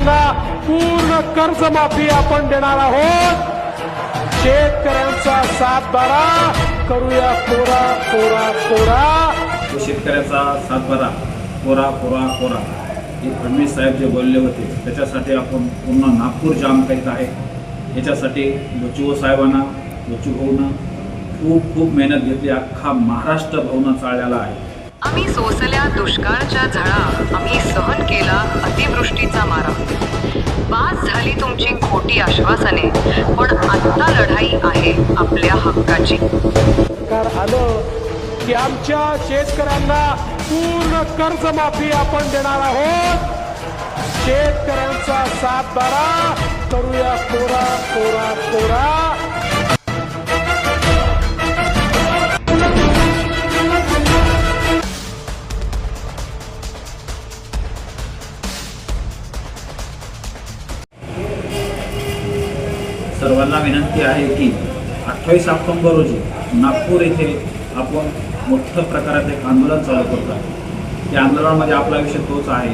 पूर्ण कर्जमाफी आपण देणार आहोत. शेतकऱ्यांचा सातबारा करूया कोरा कोरा कोरा. शेतकऱ्याचा सातबारा कोरा कोरा कोरा हे फडणवीस साहेब जे बोलले होते त्याच्यासाठी आपण पूर्ण नागपूर जाम करीत आहे. याच्यासाठी बच्चू साहेबांना बच्चू भाऊंना खूप खूप मेहनत घेतली. अख्खा महाराष्ट्र भाऊंना चाललेला आहे. आम्ही सोसल्या दुष्काळाच्या झळा, आम्ही सहन केला अतिवृष्टीचा मारा. बास झाली तुमची खोटी आश्वासने, पण आता लढाई आहे आपल्या हक्काची. सरकार आलं की आमच्या शेतकऱ्यांना पूर्ण कर्जमाफी आपण देणार आहोत. शेतकऱ्यांचा सातबारा करूया कोरा कोरा कोरा. सर्वांना विनंती आहे की 28 ऑक्टोबर रोजी नागपूर येथे आपण मोठ्या प्रकारात एक आंदोलन चालू करतो आहे. या आंदोलनामध्ये आपला विषय तोच आहे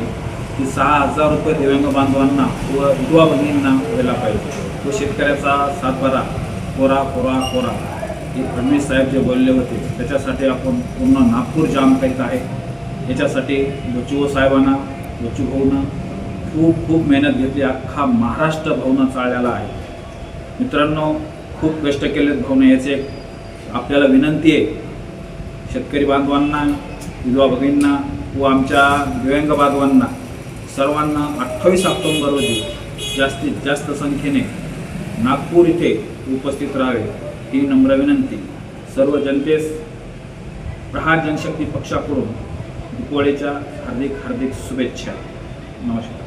की 6,000 रुपये दिव्यांग बांधवांना व विधवा भगिनींना द्यायला पाहिजे. तो शेतकऱ्याचा सातबारा कोरा कोरा कोरा हे फडणवीस साहेब जे बोलले होते त्याच्यासाठी आपण पूर्ण नागपूर जाम करीत आहे. याच्यासाठी बच्चू साहेबांना बच्चू भाऊंना खूप खूप मेहनत घेतली. अख्खा महाराष्ट्र भाऊंना चाललेला आहे. मित्रांनो, खूप कष्ट केलेत भाऊने. याचे आपल्याला विनंती आहे शेतकरी बांधवांना, विधवा भगिनींना व आमच्या दिव्यांग बांधवांना सर्वांना 28 ऑक्टोबर रोजी जास्तीत जास्त संख्येने नागपूर इथे उपस्थित राहावे ही नम्र विनंती. सर्व जनतेस प्रहार जनशक्ती पक्षाकडून दीपावलीच्या हार्दिक हार्दिक शुभेच्छा. नमस्कार.